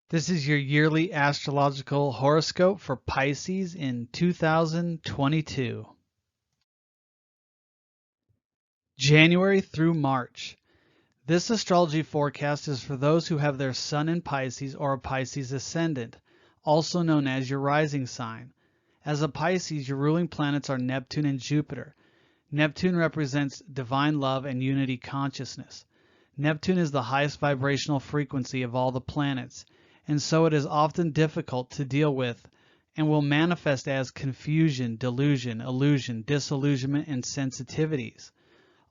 This is your yearly astrological horoscope for Pisces in 2022. January through March. This astrology forecast is for those who have their sun in Pisces or a Pisces Ascendant, also known as your rising sign. As a Pisces, your ruling planets are Neptune and Jupiter. Neptune represents divine love and unity consciousness. Neptune is the highest vibrational frequency of all the planets, and so it is often difficult to deal with and will manifest as confusion, delusion, illusion, disillusionment, and sensitivities.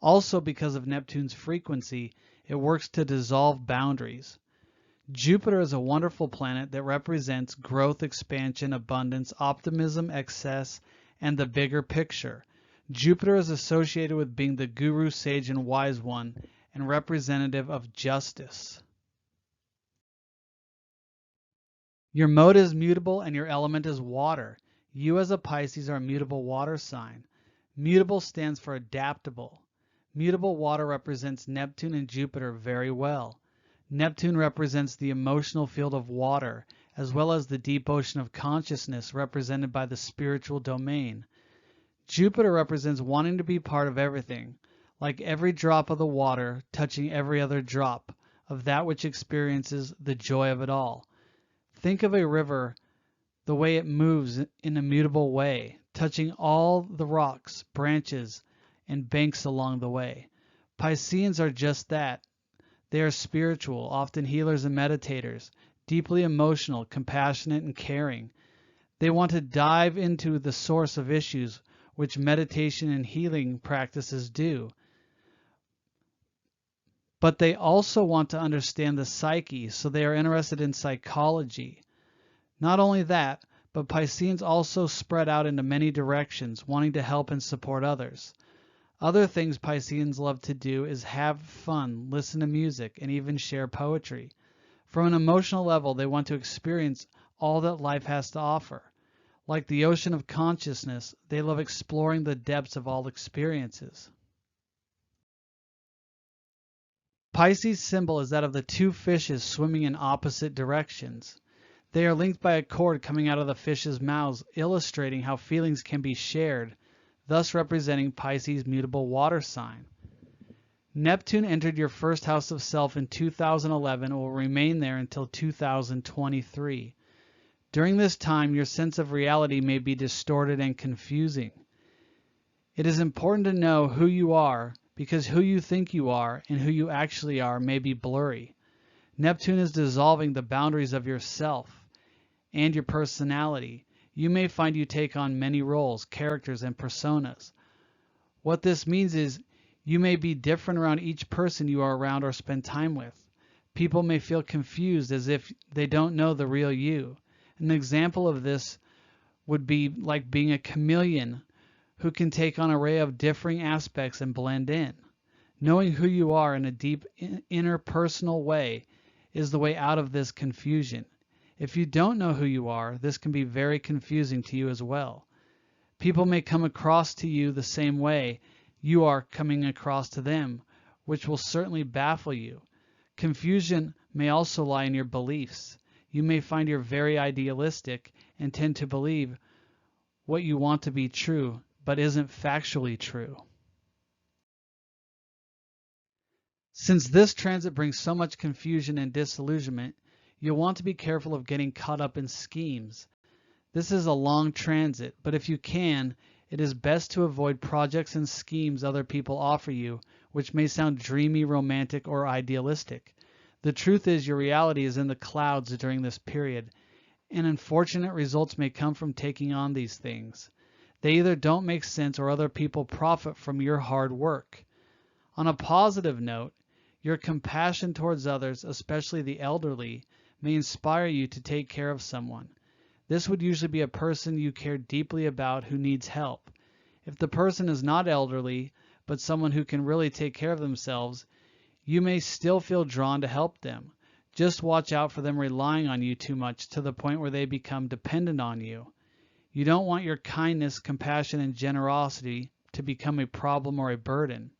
Also, because of Neptune's frequency, it works to dissolve boundaries. Jupiter is a wonderful planet that represents growth, expansion, abundance, optimism, excess, and the bigger picture. Jupiter is associated with being the guru, sage, and wise one, and representative of justice. Your mode is mutable and your element is water. You as a Pisces are a mutable water sign. Mutable stands for adaptable. Mutable water represents Neptune and Jupiter very well. Neptune represents the emotional field of water, as well as the deep ocean of consciousness represented by the spiritual domain. Jupiter represents wanting to be part of everything, like every drop of the water touching every other drop of that which experiences the joy of it all. Think of a river, the way it moves in a mutable way, touching all the rocks, branches, and banks along the way. Pisceans are just that. They are spiritual, often healers and meditators, deeply emotional, compassionate, and caring. They want to dive into the source of issues, which meditation and healing practices do. But they also want to understand the psyche, so they are interested in psychology. Not only that, but Pisceans also spread out into many directions, wanting to help and support others. Other things Pisceans love to do is have fun, listen to music, and even share poetry. From an emotional level, they want to experience all that life has to offer. Like the ocean of consciousness, they love exploring the depths of all experiences. Pisces' symbol is that of the two fishes swimming in opposite directions. They are linked by a cord coming out of the fishes' mouths, illustrating how feelings can be shared, thus representing Pisces' mutable water sign. Neptune entered your first house of self in 2011 and will remain there until 2023. During this time, your sense of reality may be distorted and confusing. It is important to know who you are, because who you think you are and who you actually are may be blurry. Neptune is dissolving the boundaries of yourself and your personality. You may find you take on many roles, characters, and personas. What this means is you may be different around each person you are around or spend time with. People may feel confused as if they don't know the real you. An example of this would be like being a chameleon who can take on an array of differing aspects and blend in. Knowing who you are in a deep interpersonal way is the way out of this confusion. If you don't know who you are, this can be very confusing to you as well. People may come across to you the same way you are coming across to them, which will certainly baffle you. Confusion may also lie in your beliefs. You may find you're very idealistic and tend to believe what you want to be true, but isn't factually true. Since this transit brings so much confusion and disillusionment, you'll want to be careful of getting caught up in schemes. This is a long transit, but if you can, it is best to avoid projects and schemes other people offer you, which may sound dreamy, romantic, or idealistic. The truth is your reality is in the clouds during this period, and unfortunate results may come from taking on these things. They either don't make sense or other people profit from your hard work. On a positive note, your compassion towards others, especially the elderly, may inspire you to take care of someone. This would usually be a person you care deeply about who needs help. If the person is not elderly, but someone who can really take care of themselves, you may still feel drawn to help them. Just watch out for them relying on you too much to the point where they become dependent on you. You don't want your kindness, compassion, and generosity to become a problem or a burden.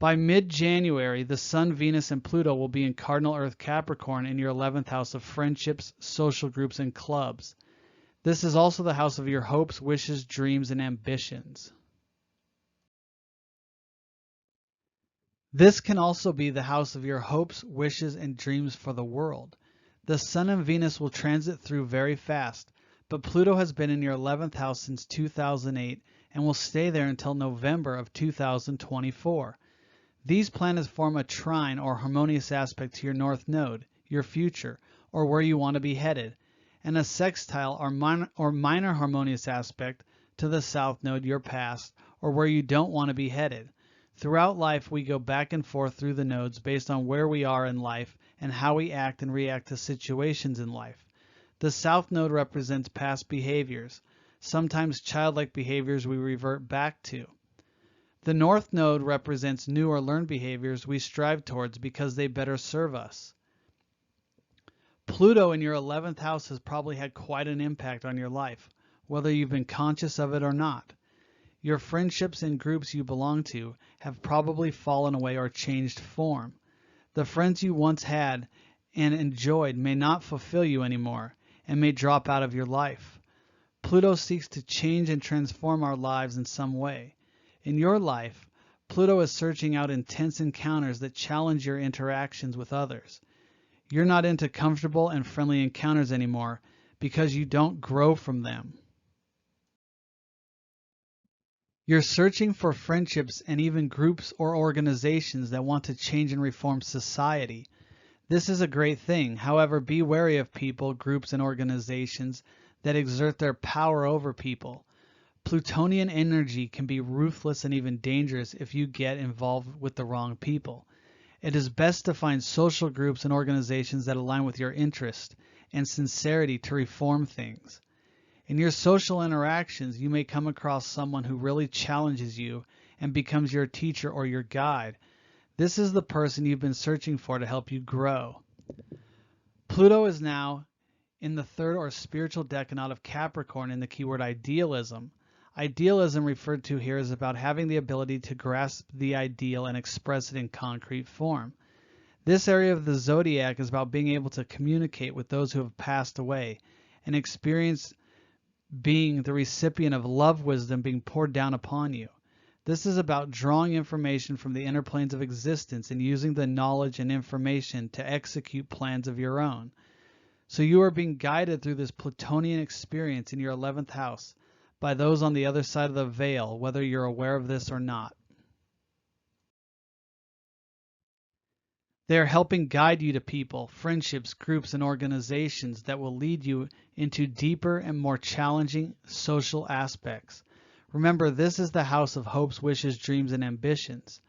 By mid-January, the Sun, Venus, and Pluto will be in Cardinal Earth Capricorn in your 11th house of friendships, social groups, and clubs. This is also the house of your hopes, wishes, dreams, and ambitions. This can also be the house of your hopes, wishes, and dreams for the world. The Sun and Venus will transit through very fast, but Pluto has been in your 11th house since 2008 and will stay there until November of 2024. These planets form a trine or harmonious aspect to your north node, your future, or where you want to be headed, and a sextile or minor harmonious aspect to the south node, your past, or where you don't want to be headed. Throughout life, we go back and forth through the nodes based on where we are in life and how we act and react to situations in life. The south node represents past behaviors, sometimes childlike behaviors we revert back to. The north node represents new or learned behaviors we strive towards because they better serve us. Pluto in your 11th house has probably had quite an impact on your life, whether you've been conscious of it or not. Your friendships and groups you belong to have probably fallen away or changed form. The friends you once had and enjoyed may not fulfill you anymore and may drop out of your life. Pluto seeks to change and transform our lives in some way. In your life, Pluto is searching out intense encounters that challenge your interactions with others. You're not into comfortable and friendly encounters anymore because you don't grow from them. You're searching for friendships and even groups or organizations that want to change and reform society. This is a great thing. However, be wary of people, groups, and organizations that exert their power over people. Plutonian energy can be ruthless and even dangerous if you get involved with the wrong people. It is best to find social groups and organizations that align with your interest and sincerity to reform things. In your social interactions, you may come across someone who really challenges you and becomes your teacher or your guide. This is the person you've been searching for to help you grow. Pluto is now in the third or spiritual decanate of Capricorn in the keyword idealism. Idealism referred to here is about having the ability to grasp the ideal and express it in concrete form. This area of the zodiac is about being able to communicate with those who have passed away and experience being the recipient of love wisdom being poured down upon you. This is about drawing information from the inner planes of existence and using the knowledge and information to execute plans of your own. So you are being guided through this Plutonian experience in your 11th house by those on the other side of the veil, whether you're aware of this or not. They are helping guide you to people, friendships, groups, and organizations that will lead you into deeper and more challenging social aspects. Remember, this is the house of hopes, wishes, dreams, and ambitions.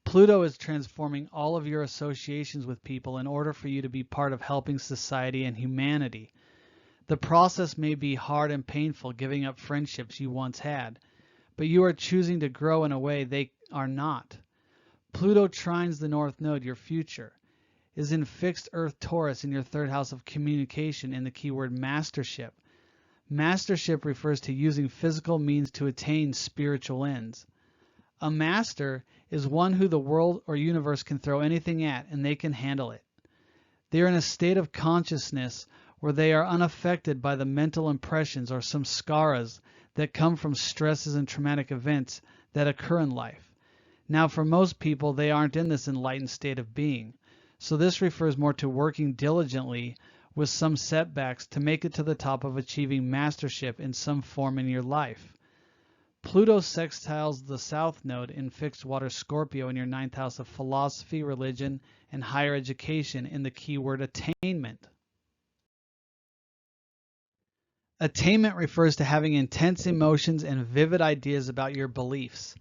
Pluto is transforming all of your associations with people in order for you to be part of helping society and humanity. The process may be hard and painful, giving up friendships you once had, but you are choosing to grow in a way they are not. Pluto trines the North Node, your future, is in fixed Earth Taurus in your third house of communication in the keyword mastership. Mastership refers to using physical means to attain spiritual ends. A master is one who the world or universe can throw anything at and they can handle it. They are in a state of consciousness where they are unaffected by the mental impressions or samskaras that come from stresses and traumatic events that occur in life. Now, for most people, they aren't in this enlightened state of being. So this refers more to working diligently with some setbacks to make it to the top of achieving mastership in some form in your life. Pluto sextiles the South Node in fixed water Scorpio in your 9th house of philosophy, religion, and higher education in the keyword attainment. Attainment refers to having intense emotions and vivid ideas about your beliefs.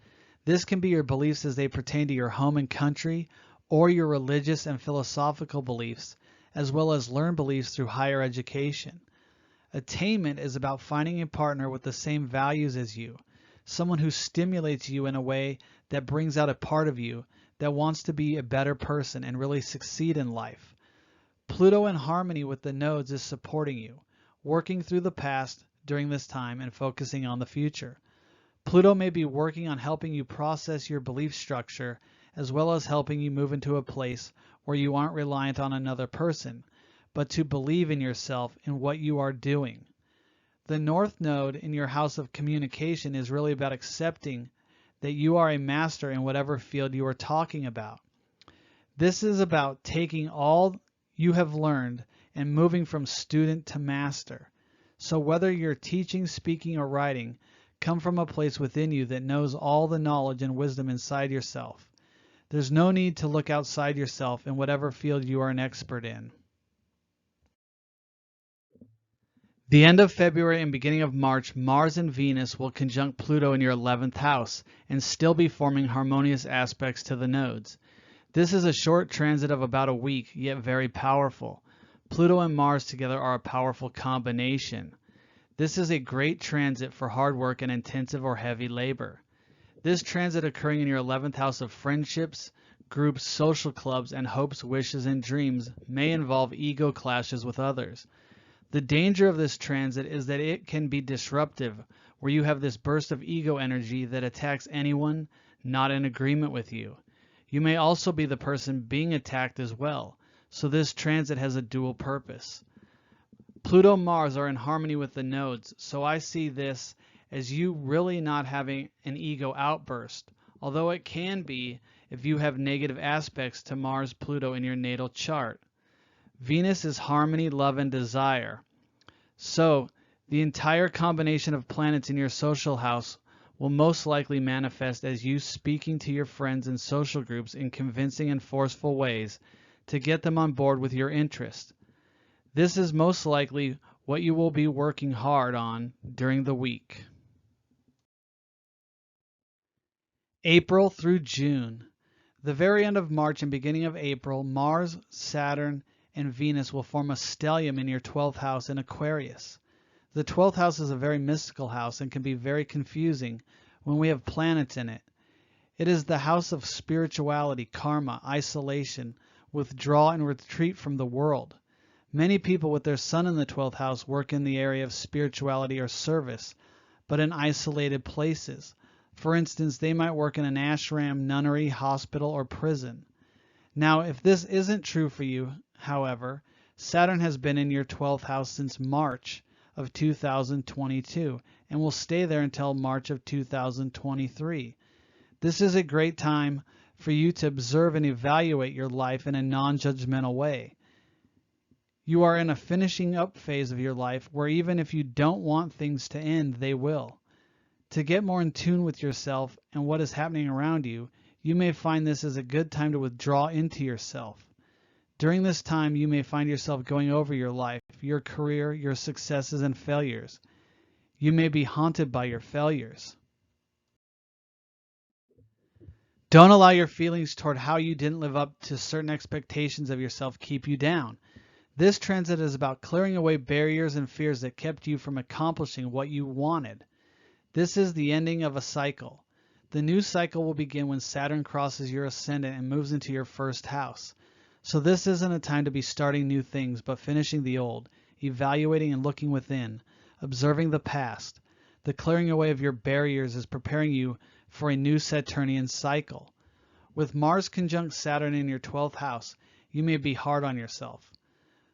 This can be your beliefs as they pertain to your home and country, or your religious and philosophical beliefs, as well as learned beliefs through higher education. Attainment is about finding a partner with the same values as you, someone who stimulates you in a way that brings out a part of you that wants to be a better person and really succeed in life. Pluto in harmony with the nodes is supporting you, working through the past during this time and focusing on the future. Pluto may be working on helping you process your belief structure as well as helping you move into a place where you aren't reliant on another person, but to believe in yourself and what you are doing. The North Node in your house of communication is really about accepting that you are a master in whatever field you are talking about. This is about taking all you have learned and moving from student to master. So whether you're teaching, speaking, or writing, come from a place within you that knows all the knowledge and wisdom inside yourself. There's no need to look outside yourself in whatever field you are an expert in. The end of February and beginning of March, Mars and Venus will conjunct Pluto in your 11th house and still be forming harmonious aspects to the nodes. This is a short transit of about a week, yet very powerful. Pluto and Mars together are a powerful combination. This is a great transit for hard work and intensive or heavy labor. This transit occurring in your 11th house of friendships, groups, social clubs, and hopes, wishes, and dreams may involve ego clashes with others. The danger of this transit is that it can be disruptive, where you have this burst of ego energy that attacks anyone not in agreement with you. You may also be the person being attacked as well, so this transit has a dual purpose. Pluto and Mars are in harmony with the nodes, so I see this as you really not having an ego outburst, although it can be if you have negative aspects to Mars-Pluto in your natal chart. Venus is harmony, love, and desire. So, the entire combination of planets in your social house will most likely manifest as you speaking to your friends and social groups in convincing and forceful ways to get them on board with your interest. This is most likely what you will be working hard on during the week. April through June. The very end of March and beginning of April, Mars, Saturn, and Venus will form a stellium in your 12th house in Aquarius. The 12th house is a very mystical house and can be very confusing when we have planets in it. It is the house of spirituality, karma, isolation, withdrawal, and retreat from the world. Many people with their sun in the 12th house work in the area of spirituality or service, but in isolated places. For instance, they might work in an ashram, nunnery, hospital, or prison. Now, if this isn't true for you, however, Saturn has been in your 12th house since March of 2022 and will stay there until March of 2023. This is a great time for you to observe and evaluate your life in a non-judgmental way. You are in a finishing up phase of your life where even if you don't want things to end, they will. To get more in tune with yourself and what is happening around you, you may find this is a good time to withdraw into yourself. During this time, you may find yourself going over your life, your career, your successes and failures. You may be haunted by your failures. Don't allow your feelings toward how you didn't live up to certain expectations of yourself keep you down. This transit is about clearing away barriers and fears that kept you from accomplishing what you wanted. This is the ending of a cycle. The new cycle will begin when Saturn crosses your ascendant and moves into your first house. So this isn't a time to be starting new things, but finishing the old, evaluating and looking within, observing the past. The clearing away of your barriers is preparing you for a new Saturnian cycle. With Mars conjunct Saturn in your 12th house, you may be hard on yourself.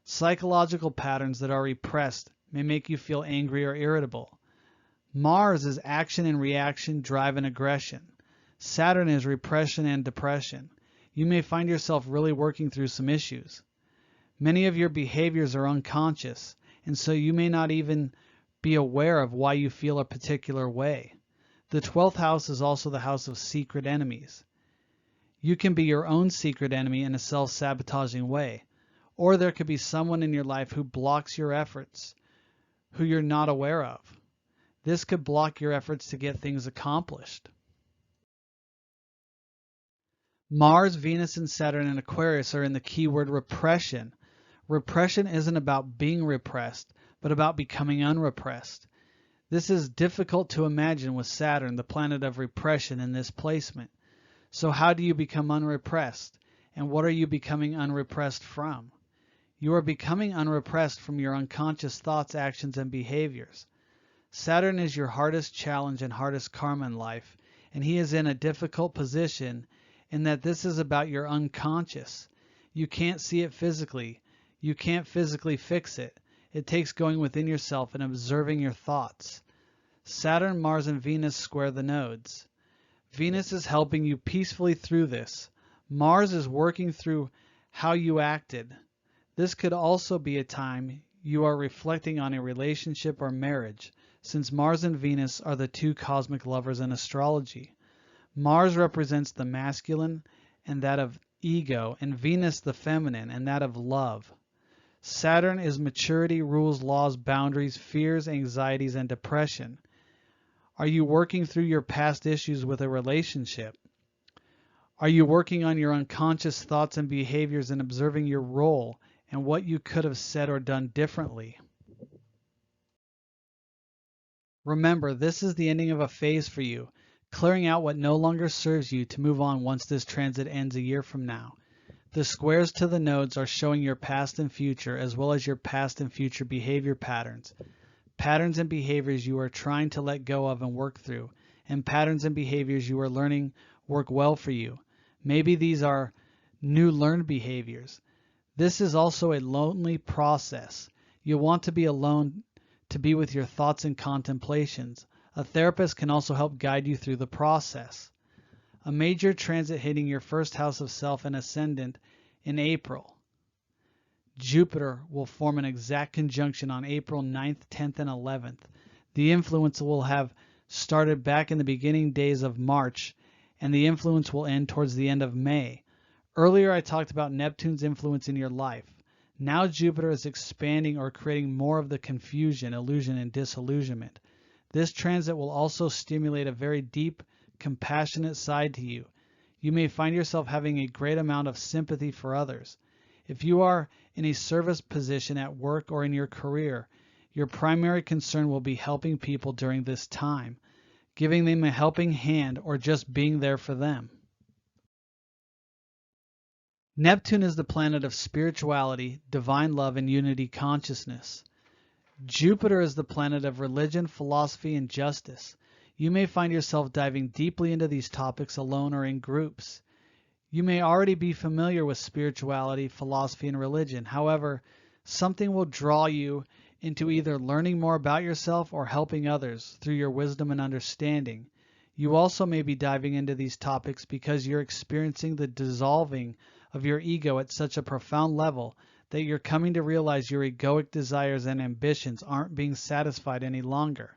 Psychological patterns that are repressed may make you feel angry or irritable. Mars is action and reaction, drive and aggression. Saturn is repression and depression. You may find yourself really working through some issues. Many of your behaviors are unconscious, and so you may not even be aware of why you feel a particular way. The 12th house is also the house of secret enemies. You can be your own secret enemy in a self-sabotaging way, or there could be someone in your life who blocks your efforts, who you're not aware of. This could block your efforts to get things accomplished. Mars, Venus, and Saturn in Aquarius are in the keyword repression. Repression isn't about being repressed, but about becoming unrepressed. This is difficult to imagine with Saturn, the planet of repression, in this placement. So how do you become unrepressed? And what are you becoming unrepressed from? You are becoming unrepressed from your unconscious thoughts, actions, and behaviors. Saturn is your hardest challenge and hardest karma in life, and he is in a difficult position and that this is about your unconscious. You can't see it physically. You can't physically fix it. It takes going within yourself and observing your thoughts. Saturn, Mars, and Venus square the nodes. Venus is helping you peacefully through this. Mars is working through how you acted. This could also be a time you are reflecting on a relationship or marriage, since Mars and Venus are the two cosmic lovers in astrology. Mars represents the masculine and that of ego, and Venus the feminine and that of love. Saturn is maturity, rules, laws, boundaries, fears, anxieties, and depression. Are you working through your past issues with a relationship? Are you working on your unconscious thoughts and behaviors and observing your role and what you could have said or done differently? Remember, this is the ending of a phase for you, clearing out what no longer serves you to move on once this transit ends a year from now. The squares to the nodes are showing your past and future, as well as your past and future behavior patterns. Patterns and behaviors you are trying to let go of and work through, and patterns and behaviors you are learning work well for you. Maybe these are new learned behaviors. This is also a lonely process. You'll want to be alone to be with your thoughts and contemplations. A therapist can also help guide you through the process. A major transit hitting your first house of self and ascendant in April. Jupiter will form an exact conjunction on April 9th, 10th, and 11th. The influence will have started back in the beginning days of March, and the influence will end towards the end of May. Earlier I talked about Neptune's influence in your life. Now Jupiter is expanding or creating more of the confusion, illusion, and disillusionment. This transit will also stimulate a very deep, compassionate side to you. You may find yourself having a great amount of sympathy for others. If you are in a service position at work or in your career, your primary concern will be helping people during this time, giving them a helping hand, or just being there for them. Neptune is the planet of spirituality, divine love, and unity consciousness. Jupiter is the planet of religion, philosophy, and justice. You may find yourself diving deeply into these topics alone or in groups. You may already be familiar with spirituality, philosophy, and religion. However, something will draw you into either learning more about yourself or helping others through your wisdom and understanding. You also may be diving into these topics because you're experiencing the dissolving of your ego at such a profound level that you're coming to realize your egoic desires and ambitions aren't being satisfied any longer.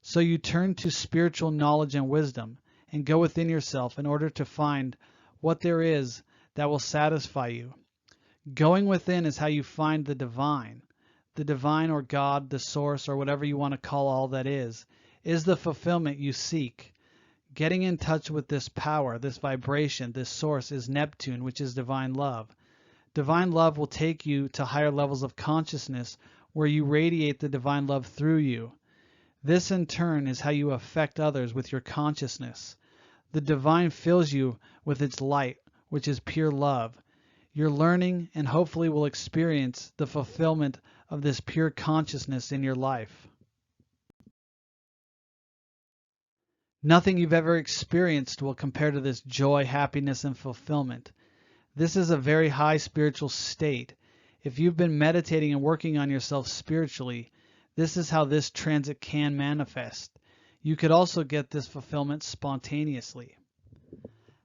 So you turn to spiritual knowledge and wisdom and go within yourself in order to find what there is that will satisfy you. Going within is how you find the divine. The divine, or God, the source, or whatever you want to call all that is the fulfillment you seek. Getting in touch with this power, this vibration, this source is Neptune, which is divine love. Divine love will take you to higher levels of consciousness where you radiate the divine love through you. This in turn is how you affect others with your consciousness. The divine fills you with its light, which is pure love. You're learning and hopefully will experience the fulfillment of this pure consciousness in your life. Nothing you've ever experienced will compare to this joy, happiness, and fulfillment. This is a very high spiritual state. If you've been meditating and working on yourself spiritually, this is how this transit can manifest. You could also get this fulfillment spontaneously.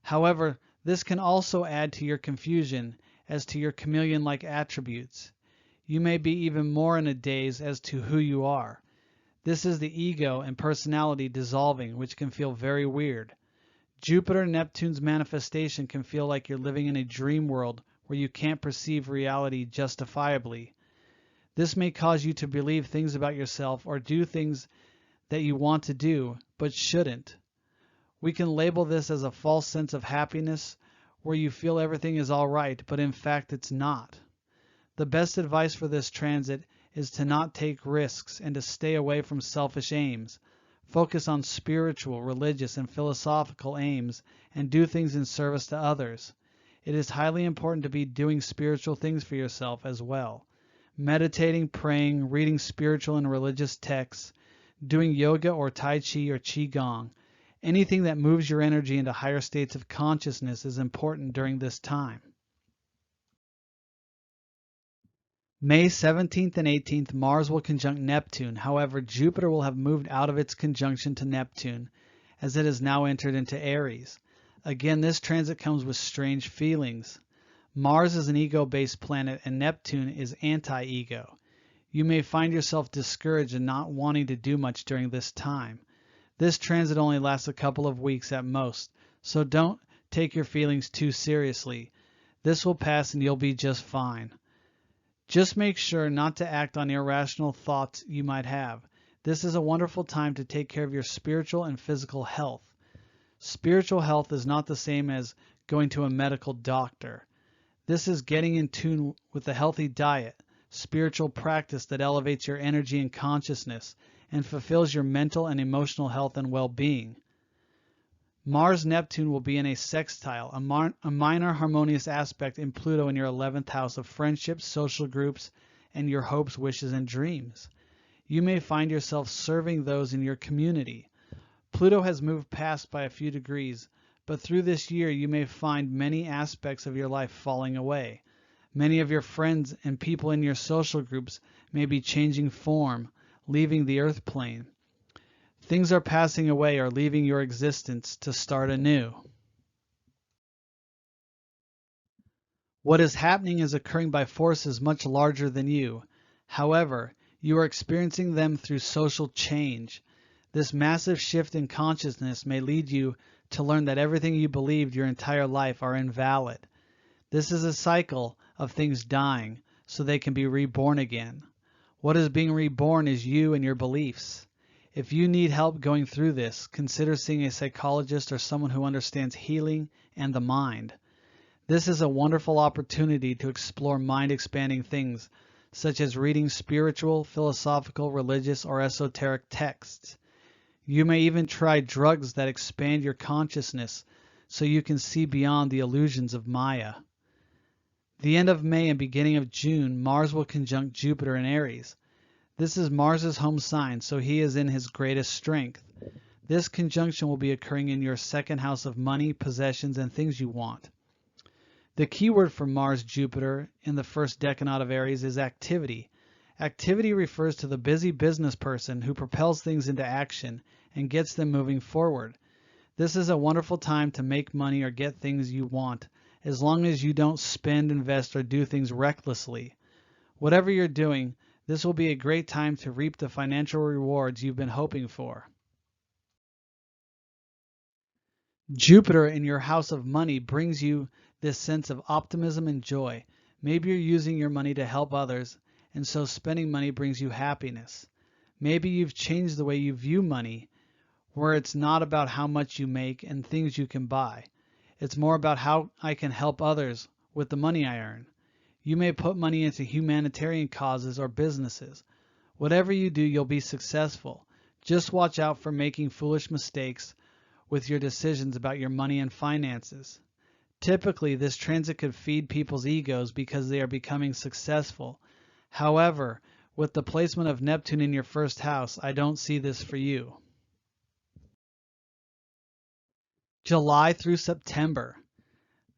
However, this can also add to your confusion as to your chameleon-like attributes. You may be even more in a daze as to who you are. This is the ego and personality dissolving, which can feel very weird. Jupiter and Neptune's manifestation can feel like you're living in a dream world where you can't perceive reality justifiably. This may cause you to believe things about yourself or do things that you want to do but shouldn't. We can label this as a false sense of happiness where you feel everything is all right, but in fact it's not. The best advice for this transit is to not take risks and to stay away from selfish aims. Focus on spiritual, religious, and philosophical aims and do things in service to others. It is highly important to be doing spiritual things for yourself as well. Meditating, praying, reading spiritual and religious texts, doing yoga or tai chi or qigong, Anything that moves your energy into higher states of consciousness is important during this time. May 17th and 18th, Mars will conjunct Neptune. However, Jupiter will have moved out of its conjunction to Neptune, as it has now entered into Aries. Again, this transit comes with strange feelings. Mars is an ego-based planet and Neptune is anti-ego. You may find yourself discouraged and not wanting to do much during this time. This transit only lasts a couple of weeks at most, so don't take your feelings too seriously. This will pass and you'll be just fine. Just make sure not to act on irrational thoughts you might have. This is a wonderful time to take care of your spiritual and physical health. Spiritual health is not the same as going to a medical doctor. This is getting in tune with a healthy diet, spiritual practice that elevates your energy and consciousness and fulfills your mental and emotional health and well-being. Mars-Neptune will be in a sextile, a minor harmonious aspect in Pluto in your 11th house of friendships, social groups, and your hopes, wishes, and dreams. You may find yourself serving those in your community. Pluto has moved past by a few degrees, but through this year you may find many aspects of your life falling away. Many of your friends and people in your social groups may be changing form, leaving the earth plane. Things are passing away or leaving your existence to start anew. What is happening is occurring by forces much larger than you. However, you are experiencing them through social change. This massive shift in consciousness may lead you to learn that everything you believed your entire life are invalid. This is a cycle of things dying so they can be reborn again. What is being reborn is you and your beliefs. If you need help going through this, consider seeing a psychologist or someone who understands healing and the mind. This is a wonderful opportunity to explore mind-expanding things, such as reading spiritual, philosophical, religious, or esoteric texts. You may even try drugs that expand your consciousness so you can see beyond the illusions of Maya. The end of May and beginning of June, Mars will conjunct Jupiter in Aries. This is Mars's home sign, so he is in his greatest strength. This conjunction will be occurring in your second house of money, possessions, and things you want. The keyword for Mars-Jupiter in the first decanate of Aries is activity. Activity refers to the busy business person who propels things into action and gets them moving forward. This is a wonderful time to make money or get things you want, as long as you don't spend, invest, or do things recklessly. Whatever you're doing, this will be a great time to reap the financial rewards you've been hoping for. Jupiter in your house of money brings you this sense of optimism and joy. Maybe you're using your money to help others, and so spending money brings you happiness. Maybe you've changed the way you view money, where it's not about how much you make and things you can buy. It's more about how I can help others with the money I earn. You may put money into humanitarian causes or businesses. Whatever you do, you'll be successful. Just watch out for making foolish mistakes with your decisions about your money and finances. Typically, this transit could feed people's egos because they are becoming successful. However, with the placement of Neptune in your first house, I don't see this for you. July through September.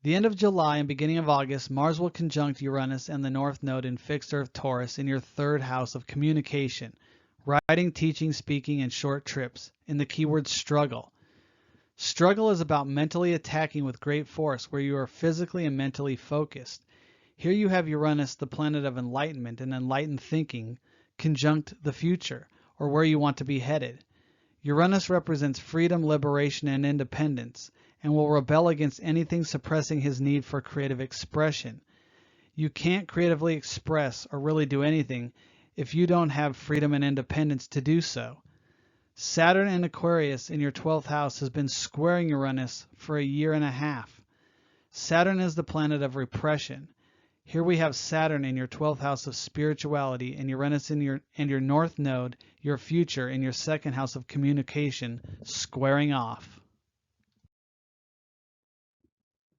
The end of July and beginning of August, Mars will conjunct Uranus and the North Node in fixed Earth Taurus in your third house of communication, writing, teaching, speaking, and short trips, in the keyword struggle. Struggle is about mentally attacking with great force where you are physically and mentally focused. Here you have Uranus, the planet of enlightenment and enlightened thinking, conjunct the future, or where you want to be headed. Uranus represents freedom, liberation, and independence, and will rebel against anything suppressing his need for creative expression. You can't creatively express or really do anything if you don't have freedom and independence to do so. Saturn and Aquarius in your 12th house has been squaring Uranus for a year and a half. Saturn is the planet of repression. Here we have Saturn in your 12th house of spirituality and Uranus in your North Node, your future, in your second house of communication, squaring off.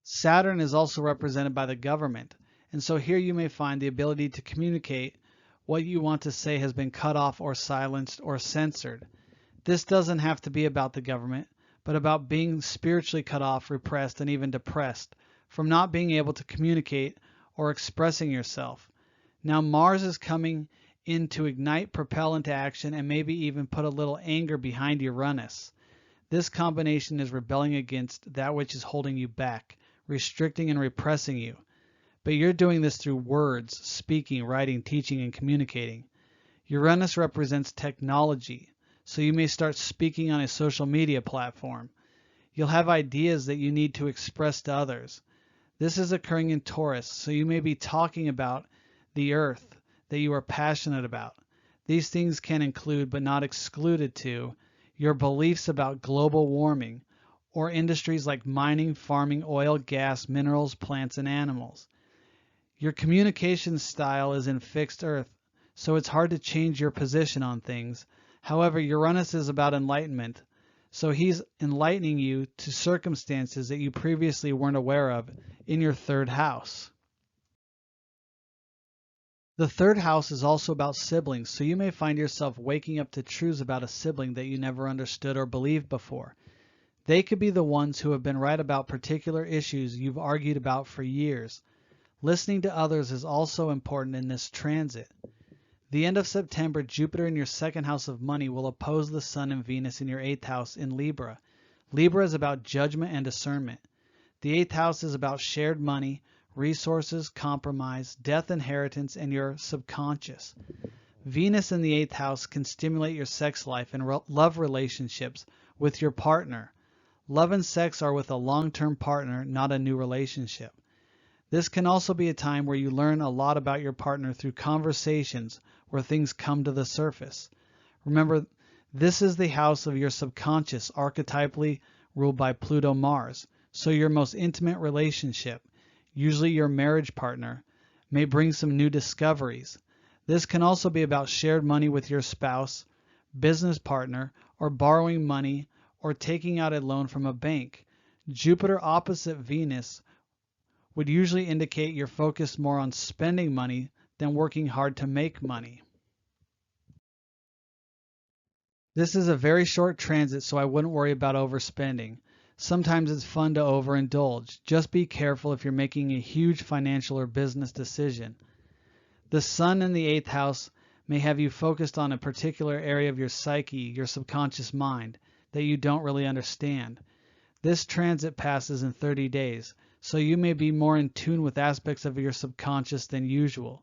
Saturn is also represented by the government, and so here you may find the ability to communicate what you want to say has been cut off or silenced or censored. This doesn't have to be about the government, but about being spiritually cut off, repressed, and even depressed from not being able to communicate or expressing yourself. Now Mars is coming in to ignite, propel into action, and maybe even put a little anger behind Uranus. This combination is rebelling against that which is holding you back, restricting and repressing you. But you're doing this through words, speaking, writing, teaching, and communicating. Uranus represents technology, so you may start speaking on a social media platform. You'll have ideas that you need to express to others. This is occurring in Taurus, so you may be talking about the earth that you are passionate about. These things can include, but not excluded to, your beliefs about global warming, or industries like mining, farming, oil, gas, minerals, plants, and animals. Your communication style is in fixed earth, so it's hard to change your position on things. However, Uranus is about enlightenment, so he's enlightening you to circumstances that you previously weren't aware of in your third house. The third house is also about siblings, so you may find yourself waking up to truths about a sibling that you never understood or believed before. They could be the ones who have been right about particular issues you've argued about for years. Listening to others is also important in this transit. The end of September, Jupiter in your second house of money will oppose the Sun and Venus in your eighth house in Libra. Libra is about judgment and discernment. The eighth house is about shared money, resources, compromise, death, inheritance, and your subconscious. Venus in the eighth house can stimulate your sex life and love relationships with your partner. Love and sex are with a long-term partner, not a new relationship. This can also be a time where you learn a lot about your partner through conversations where things come to the surface. Remember, this is the house of your subconscious, archetypally ruled by Pluto-Mars. So your most intimate relationship, usually your marriage partner, may bring some new discoveries. This can also be about shared money with your spouse, business partner, or borrowing money or taking out a loan from a bank. Jupiter opposite Venus would usually indicate you're focused more on spending money than working hard to make money. This is a very short transit, so I wouldn't worry about overspending. Sometimes it's fun to overindulge. Just be careful if you're making a huge financial or business decision. The Sun in the eighth house may have you focused on a particular area of your psyche, your subconscious mind, that you don't really understand. This transit passes in 30 days, so you may be more in tune with aspects of your subconscious than usual.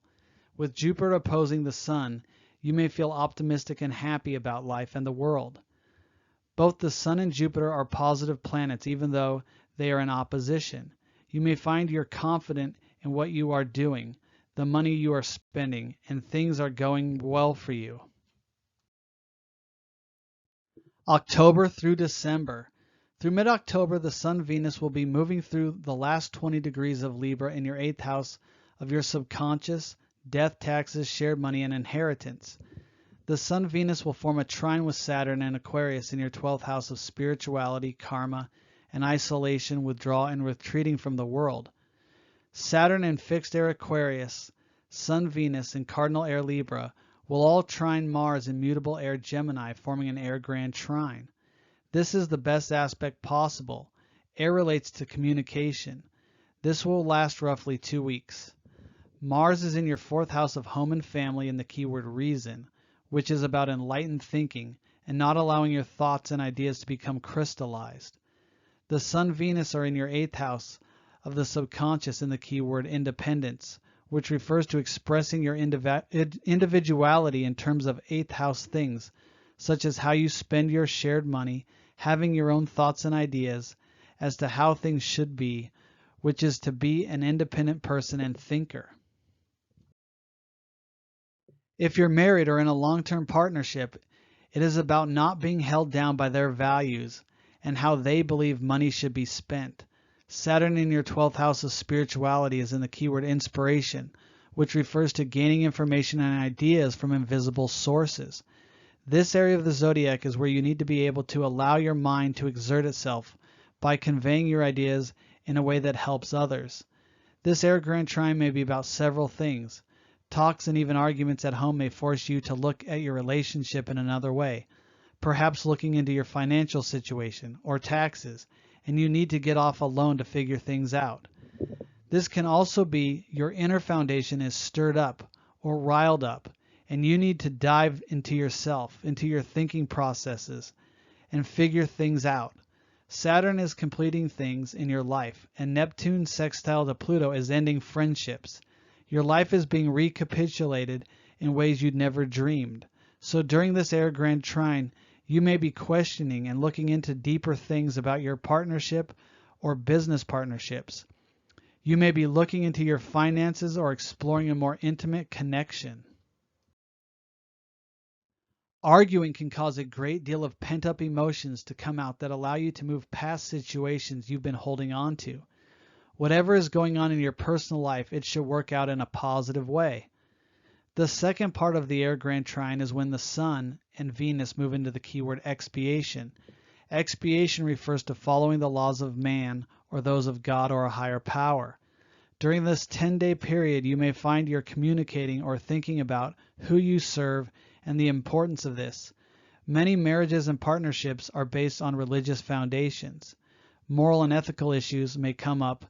With Jupiter opposing the Sun, you may feel optimistic and happy about life and the world. Both the Sun and Jupiter are positive planets, even though they are in opposition. You may find you're confident in what you are doing, the money you are spending, and things are going well for you. October through December. Through mid-October, the Sun-Venus will be moving through the last 20 degrees of Libra in your 8th house of your subconscious, death, taxes, shared money, and inheritance. The Sun-Venus will form a trine with Saturn and Aquarius in your 12th house of spirituality, karma, and isolation, withdrawal, and retreating from the world. Saturn in fixed air Aquarius, Sun-Venus in cardinal air Libra will all trine Mars in mutable air Gemini, forming an air grand trine. This is the best aspect possible. Air relates to communication. This will last roughly 2 weeks. Mars is in your 4th house of home and family in the keyword reason, which is about enlightened thinking and not allowing your thoughts and ideas to become crystallized. The Sun-Venus are in your 8th house of the subconscious in the keyword independence, which refers to expressing your individuality in terms of 8th house things, such as how you spend your shared money, having your own thoughts and ideas as to how things should be, which is to be an independent person and thinker. If you're married or in a long-term partnership, it is about not being held down by their values and how they believe money should be spent. Saturn in your 12th house of spirituality is in the keyword inspiration, which refers to gaining information and ideas from invisible sources. This area of the zodiac is where you need to be able to allow your mind to exert itself by conveying your ideas in a way that helps others. This air grand trine may be about several things. Talks and even arguments at home may force you to look at your relationship in another way. perhaps looking into your financial situation or taxes, and you need to get off a loan to figure things out. This can also be your inner foundation is stirred up or riled up, and you need to dive into yourself, into your thinking processes, and figure things out. Saturn is completing things in your life, and Neptune sextile to Pluto is ending friendships. Your life is being recapitulated in ways you'd never dreamed. So during this air grand trine, you may be questioning and looking into deeper things about your partnership or business partnerships. You may be looking into your finances or exploring a more intimate connection. Arguing can cause a great deal of pent-up emotions to come out that allow you to move past situations you've been holding on to. Whatever is going on in your personal life, it should work out in a positive way. The second part of the air grand trine is when the Sun and Venus move into the keyword expiation. Expiation refers to following the laws of man or those of God or a higher power. During this 10-day period, you may find you're communicating or thinking about who you serve and the importance of this. Many marriages and partnerships are based on religious foundations. Moral and ethical issues may come up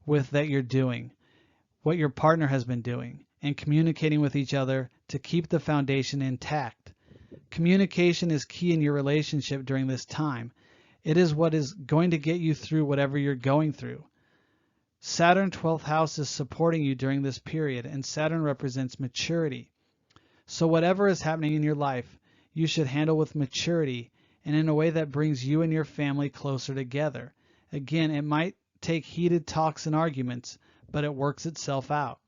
with that you're doing, what your partner has been doing, and communicating with each other to keep the foundation intact. Communication is key in your relationship during this time. It is what is going to get you through whatever you're going through. Saturn 12th house is supporting you during this period, and Saturn represents maturity. So whatever is happening in your life, you should handle with maturity and in a way that brings you and your family closer together. Again, it might take heated talks and arguments, but it works itself out.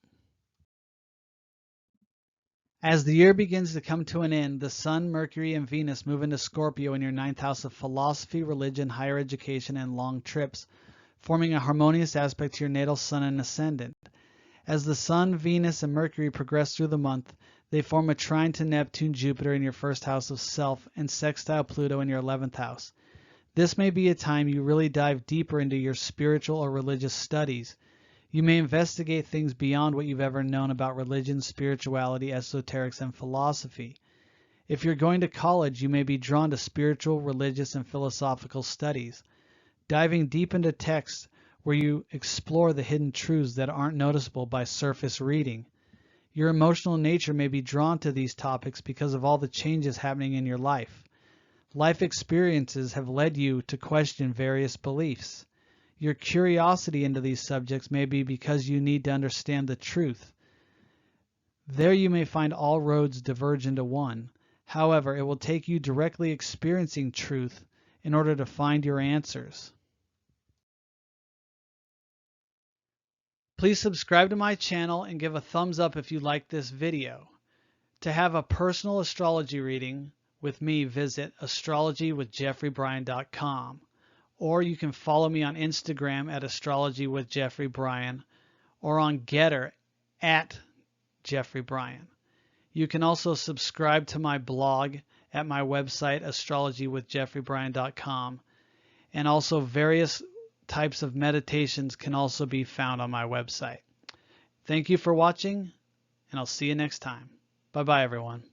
As the year begins to come to an end, the Sun, Mercury, and Venus move into Scorpio in your 9th house of philosophy, religion, higher education, and long trips, forming a harmonious aspect to your natal Sun and Ascendant. As the Sun, Venus, and Mercury progress through the month, they form a trine to Neptune, Jupiter in your 1st house of self, and sextile Pluto in your 11th house. This may be a time you really dive deeper into your spiritual or religious studies. You may investigate things beyond what you've ever known about religion, spirituality, esoterics, and philosophy. If you're going to college, you may be drawn to spiritual, religious, and philosophical studies, diving deep into texts where you explore the hidden truths that aren't noticeable by surface reading. Your emotional nature may be drawn to these topics because of all the changes happening in your life. Life experiences have led you to question various beliefs. Your curiosity into these subjects may be because you need to understand the truth. There you may find all roads diverge into one. However, it will take you directly experiencing truth in order to find your answers. Please subscribe to my channel and give a thumbs up if you like this video. To have a personal astrology reading with me, visit astrologywithjeffreybryan.com, or you can follow me on Instagram at astrologywithjeffreybryan or on Getter at Jeffrey Bryan. You can also subscribe to my blog at my website astrologywithjeffreybryan.com, and also various types of meditations can also be found on my website. Thank you for watching, and I'll see you next time. Bye-bye, everyone.